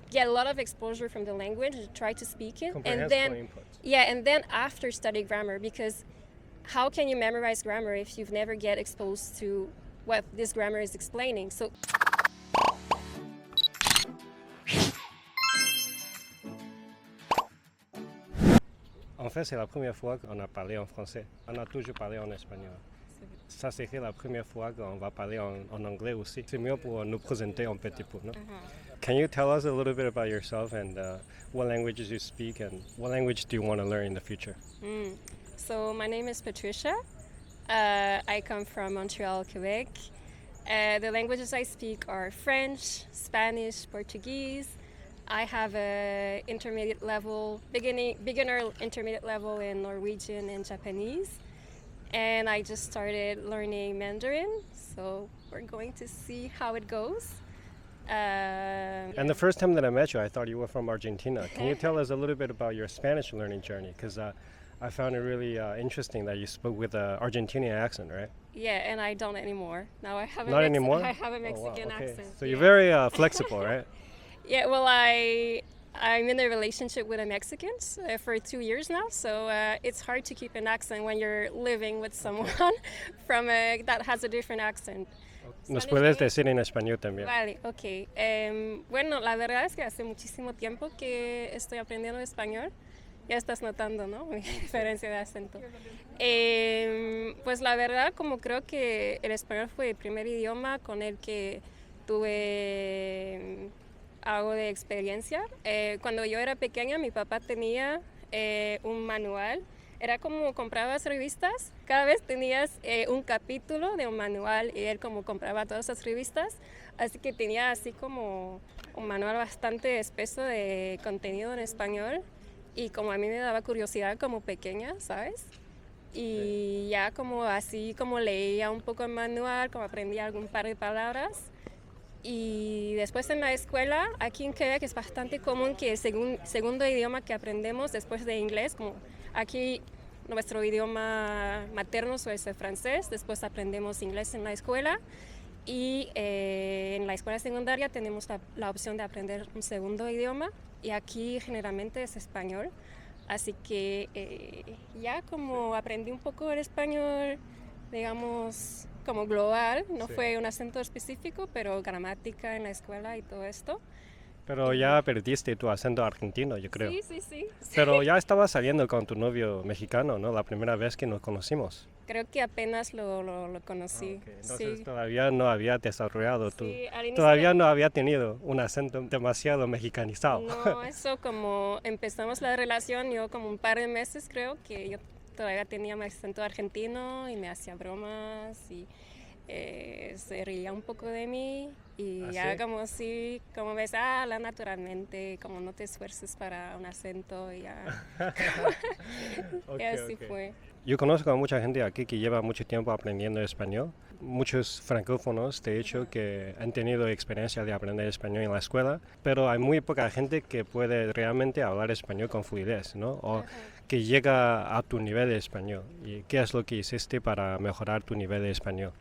get a lot of exposure from the language and try to speak it. And then, input. yeah, and then after study grammar, because how can you memorize grammar if you've never get exposed to what this grammar is explaining? So En fait, c'est la première fois qu'on a parlé en français. On a toujours parlé en espagnol. Ça serait la première fois qu'on va parler en anglais aussi. C'est mieux pour nous présenter un petit peu, non? Can you tell us a little bit about yourself and what languages you speak and what language do you want to learn in the future? So my name is Patricia. I come from Montreal, Quebec. The languages I speak are French, Spanish, Portuguese. I have a intermediate level, beginner intermediate level in Norwegian and Japanese. And I just started learning Mandarin, so we're going to see how it goes. And the first time that I met you, I thought you were from Argentina. Can you tell us a little bit about your Spanish learning journey? Because I found it really interesting that you spoke with an Argentinian accent, right? Yeah, and I don't anymore. Now I have Not anymore? I have a Mexican accent. So you're very flexible, right? Yeah, well, I'm in a relationship with a Mexican for 2 years now, so it's hard to keep an accent when you're living with someone that has a different accent. ¿Nos puedes decir en español también? Vale, ok. Bueno, la verdad es que hace muchísimo tiempo que estoy aprendiendo español. Ya estás notando, ¿no? Mi diferencia de acento. Pues la verdad, como creo que el español fue el primer idioma con el que tuve algo de experiencia. Cuando yo era pequeña, mi papá tenía un manual. Era como comprabas revistas, cada vez tenías un capítulo de un manual y él como compraba todas esas revistas, así que tenía así como un manual bastante espeso de contenido en español y como a mí me daba curiosidad como pequeña, ¿sabes? Y ya como así como leía un poco el manual, como aprendía algún par de palabras. Y después en la escuela, aquí en Quebec es bastante común que el segundo idioma que aprendemos después de inglés, como aquí nuestro idioma materno es el francés, después aprendemos inglés en la escuela y en la escuela secundaria tenemos la opción de aprender un segundo idioma y aquí generalmente es español. Así que ya como aprendí un poco el español, digamos, como global, no fue un acento específico, pero gramática en la escuela y todo esto. Pero ya perdiste tu acento argentino, yo creo. Sí. Pero ya estabas saliendo con tu novio mexicano, ¿no? La primera vez que nos conocimos. Creo que apenas lo conocí. Entonces todavía no había desarrollado Todavía no había tenido un acento demasiado mexicanizado. No, eso como empezamos la relación, yo como un par de meses creo que yo todavía tenía mi acento argentino y me hacía bromas y se reía un poco de mí y ya como así, como ves, habla naturalmente, como no te esfuerces para un acento y ya. Y así fue. Yo conozco a mucha gente aquí que lleva mucho tiempo aprendiendo español, muchos francófonos, de hecho, que han tenido experiencia de aprender español en la escuela, pero hay muy poca gente que puede realmente hablar español con fluidez, ¿no? O que llega a tu nivel de español. ¿Y qué es lo que hiciste para mejorar tu nivel de español?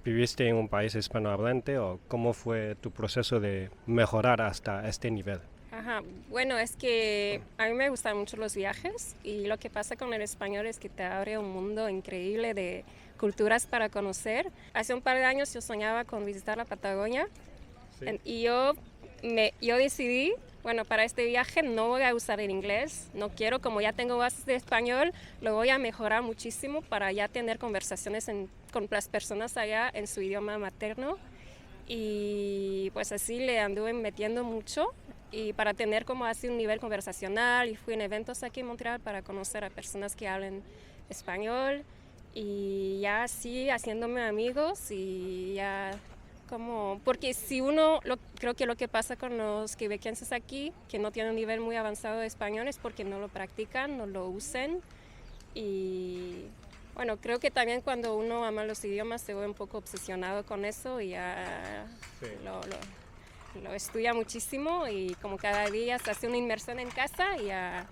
¿Viviste en un país hispanohablante o cómo fue tu proceso de mejorar hasta este nivel? Bueno, es que a mí me gustan mucho los viajes y lo que pasa con el español es que te abre un mundo increíble de culturas para conocer. Hace un par de años yo soñaba con visitar la Patagonia y yo decidí, bueno, para este viaje no voy a usar el inglés, no quiero, como ya tengo bases de español, lo voy a mejorar muchísimo para ya tener conversaciones con las personas allá en su idioma materno y pues así le anduve metiendo mucho y para tener como así un nivel conversacional y fui en eventos aquí en Montreal para conocer a personas que hablan español y ya así haciéndome amigos y ya como, porque si uno, creo que lo que pasa con los quebequenses aquí, que no tienen un nivel muy avanzado de español es porque no lo practican, no lo usan y bueno, creo que también cuando uno ama los idiomas se ve un poco obsesionado con eso y ya lo estudia muchísimo y como cada día se hace una inmersión en casa y ya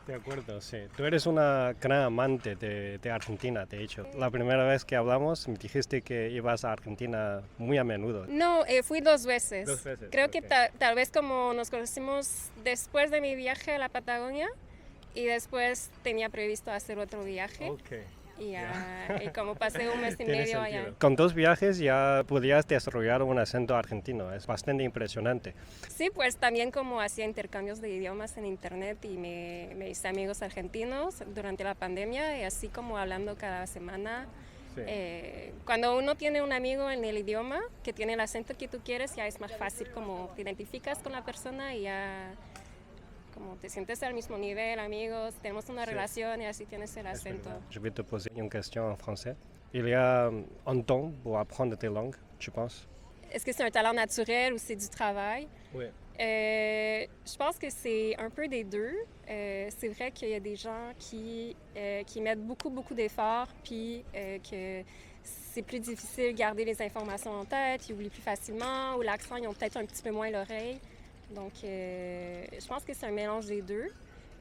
De acuerdo, sí. Tú eres una gran amante de Argentina, de hecho. La primera vez que hablamos me dijiste que ibas a Argentina muy a menudo. No, fui 2 veces. 2 veces. Creo okay. que tal vez como nos conocimos después de mi viaje a la Patagonia y después tenía previsto hacer otro viaje. Okay. Y como pasé un mes y medio allá. Con 2 viajes ya podías desarrollar un acento argentino, es bastante impresionante. Sí, pues también como hacía intercambios de idiomas en internet y me hice amigos argentinos durante la pandemia y así como hablando cada semana. Sí. Cuando uno tiene un amigo en el idioma que tiene el acento que tú quieres, ya es más fácil como te identificas con la persona y ya como te sientes al mismo nivel, amigos, tenemos una relación y así tienes el acento. Je vais te poser une question en français. Il y a un temps pour apprendre des langues, tu penses? Est-ce que c'est un talent naturel ou c'est du travail? Oui. Je pense que c'est un peu des deux. C'est vrai qu'il y a des gens qui mettent beaucoup d'efforts, puis que c'est plus difficile de garder les informations en tête, ils oublient plus facilement, ou l'accent, ils ont peut-être un petit peu moins l'oreille. Donc, je pense que c'est un mélange des deux.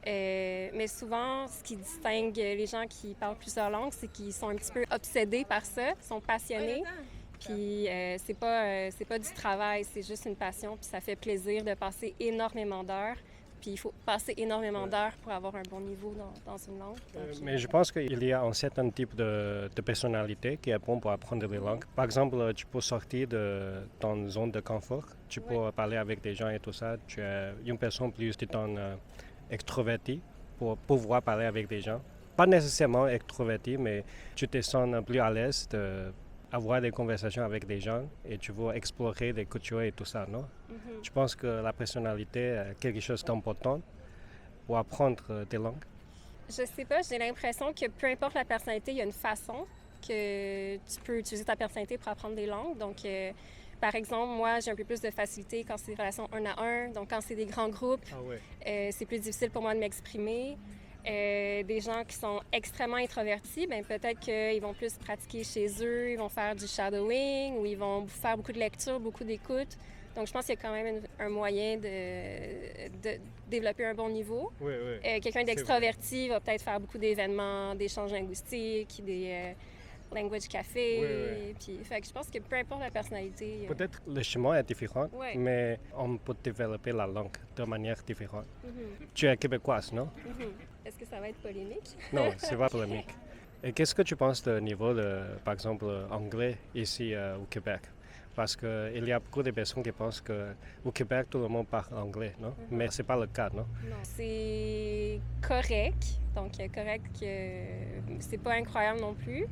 Mais souvent, ce qui distingue les gens qui parlent plusieurs langues, c'est qu'ils sont un petit peu obsédés par ça, sont passionnés. Puis c'est pas du travail, c'est juste une passion. Puis ça fait plaisir de passer énormément d'heures. Puis il faut passer énormément d'heures pour avoir un bon niveau dans une langue. Donc, mais je pense qu'il y a un certain type de personnalité qui est bon pour apprendre les langues. Par exemple, tu peux sortir de ton zone de confort, tu peux parler avec des gens et tout ça. Tu es une personne plus extrovertie pour pouvoir parler avec des gens. Pas nécessairement extrovertie, mais tu te sens plus à l'aise d'avoir des conversations avec des gens et tu veux explorer des cultures et tout ça, non? Mm-hmm. Je pense que la personnalité est quelque chose d'important pour apprendre des langues. Je sais pas, j'ai l'impression que peu importe la personnalité, il y a une façon que tu peux utiliser ta personnalité pour apprendre des langues. Donc, par exemple, moi, j'ai un peu plus de facilité quand c'est des relations 1-à-1. Donc, quand c'est des grands groupes, c'est plus difficile pour moi de m'exprimer. Des gens qui sont extrêmement introvertis, ben peut-être qu'ils vont plus pratiquer chez eux, ils vont faire du shadowing ou ils vont faire beaucoup de lecture, beaucoup d'écoute. Donc, je pense qu'il y a quand même un moyen de développer un bon niveau. Oui. Quelqu'un d'extroverti va peut-être faire beaucoup d'événements, d'échanges linguistiques, des language café. Oui. Puis, fait que je pense que peu importe la personnalité. Peut-être le chemin est différent, mais on peut développer la langue de manière différente. Mm-hmm. Tu es québécoise, non? Mm-hmm. Est-ce que ça va être polémique? Non, c'est pas polémique. Et qu'est-ce que tu penses du niveau de, par exemple, anglais ici au Québec? Parce qu'il y a beaucoup de personnes qui pensent qu'au Québec, tout le monde parle anglais, non? Mm-hmm. Mais ce n'est pas le cas, non? Non, c'est correct. Donc, correct que c'est pas incroyable non plus.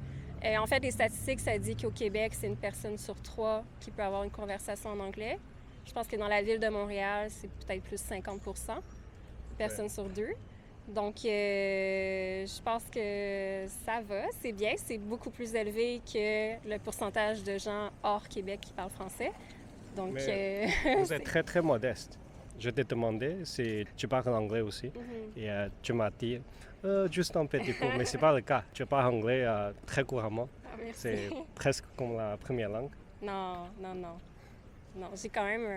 En fait, les statistiques, ça dit qu'au Québec, c'est une personne sur 3 qui peut avoir une conversation en anglais. Je pense que dans la ville de Montréal, c'est peut-être plus 50%, personne sur 2. Donc, je pense que ça va, c'est bien. C'est beaucoup plus élevé que le pourcentage de gens hors Québec qui parlent français. Donc, vous êtes très, très modeste. Je t'ai demandé si tu parles anglais aussi. Mm-hmm. Et tu m'as dit juste un petit peu, mais ce n'est pas le cas. Tu parles anglais très couramment. Ah, c'est presque comme la première langue. Non. J'ai quand même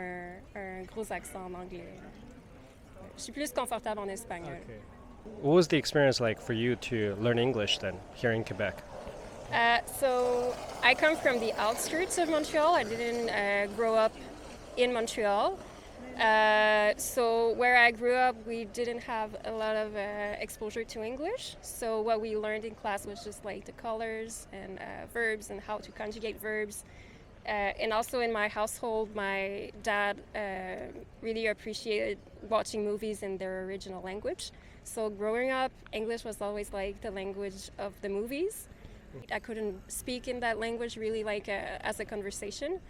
un gros accent en anglais. Je suis plus confortable en espagnol. Okay. What was the experience like for you to learn English then, here in Quebec? So I come from the outskirts of Montreal. I didn't grow up in Montreal. So where I grew up, we didn't have a lot of exposure to English. So what we learned in class was just like the colors and verbs and how to conjugate verbs. And also in my household, my dad really appreciated watching movies in their original language. So growing up, English was always like the language of the movies. I couldn't speak in that language really like as a conversation.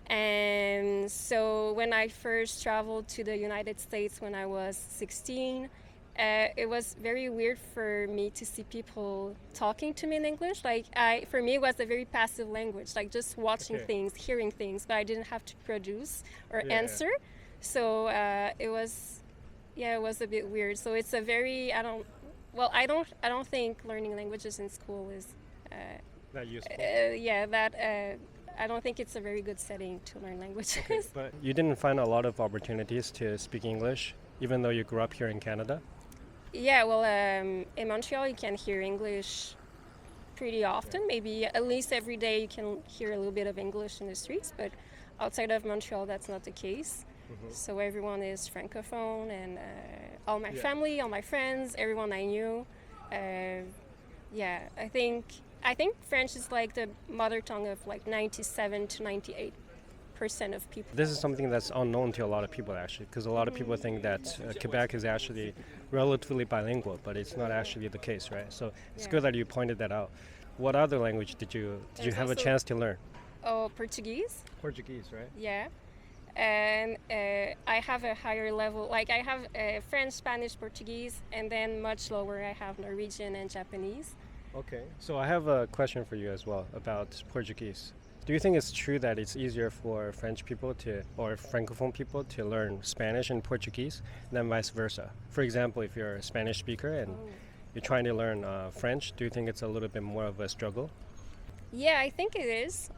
And so when I first traveled to the United States when I was 16, it was very weird for me to see people talking to me in English. Like for me, it was a very passive language, like just watching things, hearing things, but I didn't have to produce or answer. So it was a bit weird. So it's a very, I don't think learning languages in school is that useful. I don't think it's a very good setting to learn languages. Okay, but you didn't find a lot of opportunities to speak English, even though you grew up here in Canada? Yeah, well, in Montreal you can hear English pretty often. Maybe at least every day you can hear a little bit of English in the streets, but outside of Montreal that's not the case. So everyone is francophone, and all my family, all my friends, everyone I knew. Yeah, I think French is like the mother tongue of like 97 to 98% of people. This is something that's unknown to a lot of people actually, because a lot of people think that Quebec is actually relatively bilingual, but it's not actually the case, right? So it's good that you pointed that out. What other language did you There's have a also- chance to learn? Oh, Portuguese. Portuguese, right? Yeah. And I have a higher level, like I have French, Spanish, Portuguese, and then much lower I have Norwegian and Japanese. Okay. So I have a question for you as well about Portuguese. Do you think it's true that it's easier for French people or Francophone people to learn Spanish and Portuguese than vice versa? For example, if you're a Spanish speaker and you're trying to learn French, do you think it's a little bit more of a struggle? Yeah, I think it is.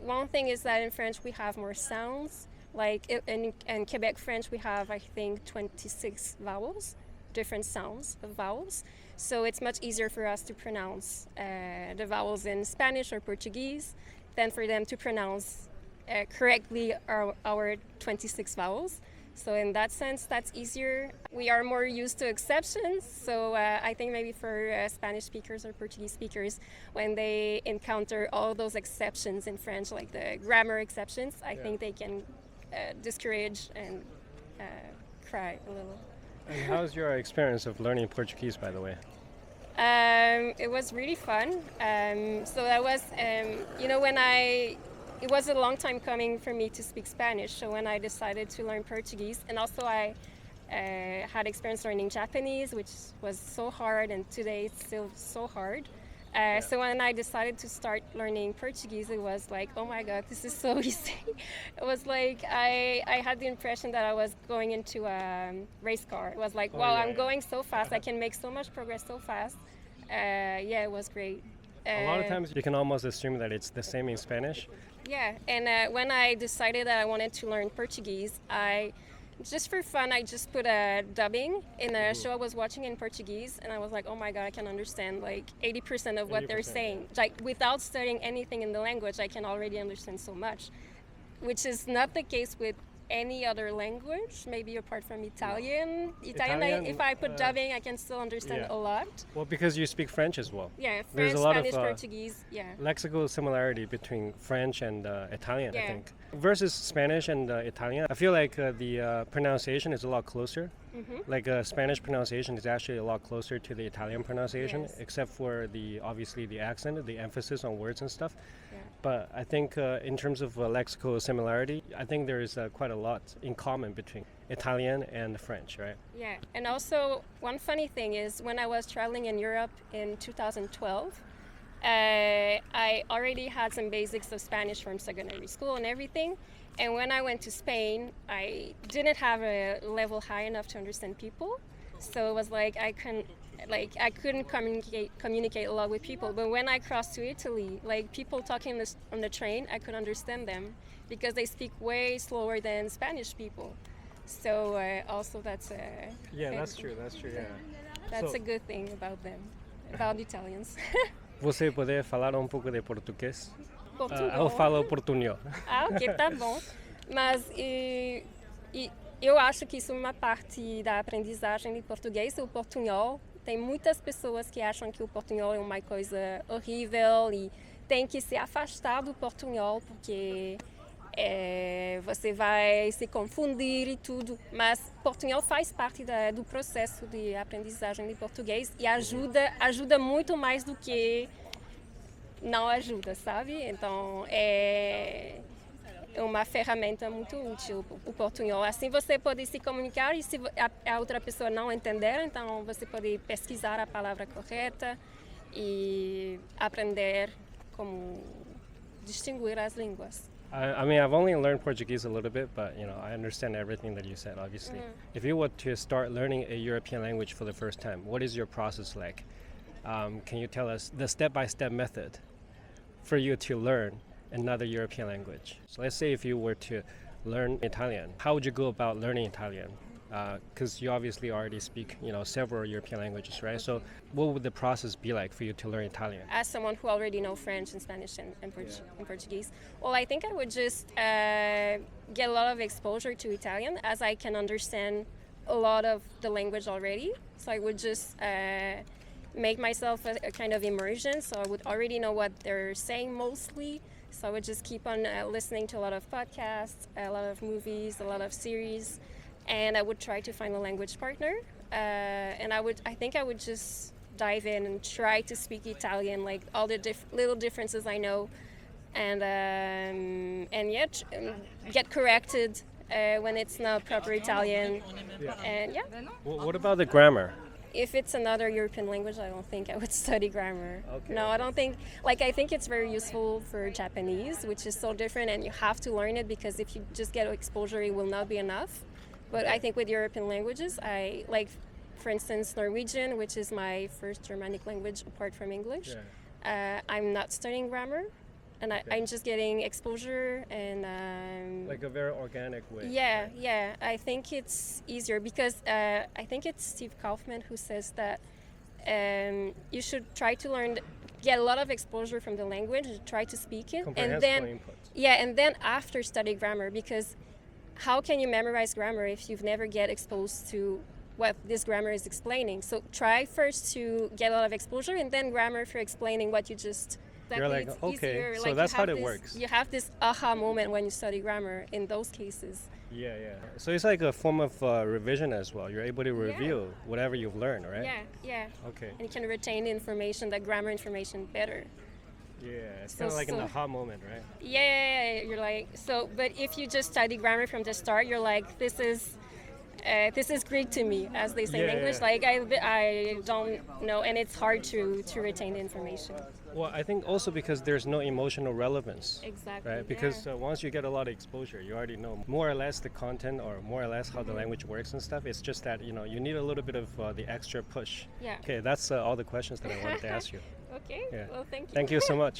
One thing is that in French we have more sounds. Like in Quebec French we have, I think, 26 vowels, different sounds of vowels. So it's much easier for us to pronounce the vowels in Spanish or Portuguese than for them to pronounce correctly our 26 vowels. So in that sense, that's easier. We are more used to exceptions. So I think maybe for Spanish speakers or Portuguese speakers, when they encounter all those exceptions in French, like the grammar exceptions, I think they can discourage and cry a little. And how's your experience of learning Portuguese, by the way? It was really fun. So that was, it was a long time coming for me to speak Spanish. So when I decided to learn Portuguese, and also I had experience learning Japanese, which was so hard, and today it's still so hard. So when I decided to start learning Portuguese, it was like, oh my God, this is so easy. It was like I had the impression that I was going into a race car. It was like, wow, I'm going so fast. I can make so much progress so fast. Yeah, it was great. A lot of times you can almost assume that it's the same in Spanish. Yeah, and when I decided that I wanted to learn Portuguese, just for fun, I just put a dubbing in a show I was watching in Portuguese, and I was like, oh my God, I can understand like 80% of what they're saying. Like without studying anything in the language, I can already understand so much, which is not the case with any other language, maybe apart from Italian. If I put dubbing, I can still understand a lot. Well, because you speak French as well. Yeah, There's French, a lot Spanish, of Portuguese, lexical similarity between French and Italian, I think. Versus Spanish and Italian, I feel like the pronunciation is a lot closer. Like Spanish pronunciation is actually a lot closer to the Italian pronunciation, except for obviously the accent, the emphasis on words and stuff. But I think in terms of lexical similarity, I think there is quite a lot in common between Italian and French, right? Yeah, and also one funny thing is when I was traveling in Europe in 2012, I already had some basics of Spanish from secondary school and everything. And when I went to Spain, I didn't have a level high enough to understand people. So it was like I couldn't communicate a lot with people. But when I crossed to Italy, like people talking on the train, I could understand them because they speak way slower than Spanish people. So also that's that's true. Yeah. That's a good thing about them, about Italians. Você pode falar um pouco de português? Portunhol. Eu falo portunhol. Ah, ok, tá bom. Mas eu acho que isso é uma parte da aprendizagem de português. O portunhol, tem muitas pessoas que acham que o portunhol é uma coisa horrível e tem que se afastar do portunhol porque você vai se confundir e tudo. Mas portunhol faz parte do processo de aprendizagem de português e ajuda muito mais do que não ajuda, sabe? Então é uma ferramenta muito útil o portunhol. Assim você pode se comunicar e se a outra pessoa não entender, então você pode pesquisar a palavra correta e aprender como distinguir as línguas. I mean, I've only learned Portuguese a little bit, but I understand everything that you said, obviously. If you were to start learning a European language for the first time, what is your process like? Can you tell us the step-by-step method for you to learn another European language? So let's say if you were to learn Italian, how would you go about learning Italian? because you obviously already speak, several European languages, right? So what would the process be like for you to learn Italian? As someone who already know French and Spanish and Portuguese, well, I think I would just get a lot of exposure to Italian, as I can understand a lot of the language already. So I would just make myself a kind of immersion, so I would already know what they're saying mostly. So I would just keep on listening to a lot of podcasts, a lot of movies, a lot of series, and I would try to find a language partner. And I think I would just dive in and try to speak Italian, like all the little differences I know, and yet get corrected when it's not proper Italian. Yeah. And yeah. What about the grammar? If it's another European language, I don't think I would study grammar. Okay. No, I don't think, I think it's very useful for Japanese, which is so different, and you have to learn it, because if you just get exposure, it will not be enough. But I think with European languages, I like, for instance, Norwegian, which is my first Germanic language apart from English. Yeah. I'm not studying grammar, and I'm just getting exposure and like a very organic way. Yeah. I think it's easier, because I think it's Steve Kaufman who says that you should try to get a lot of exposure from the language, try to speak it, and then and then after study grammar, because how can you memorize grammar if you've never get exposed to what this grammar is explaining? So try first to get a lot of exposure, and then grammar for explaining what you just. You're like, it's okay, easier. so that's how it works. You have this aha moment when you study grammar in those cases. Yeah. So it's like a form of revision as well. You're able to review whatever you've learned, right? Yeah. Okay. And you can retain the information, the grammar information, better. Yeah, it's kind of like an aha moment, right? Yeah, you're like, but if you just study grammar from the start, you're like, this is Greek to me, as they say in English. Yeah. Like, I don't know, and it's hard to retain the information. Well, I think also because there's no emotional relevance. Exactly. Right? Because once you get a lot of exposure, you already know more or less the content, or more or less how the language works and stuff. It's just that, you need a little bit of the extra push. Yeah. Okay, that's all the questions that I wanted to ask you. Okay. Yeah. Well, thank you. Thank you so much.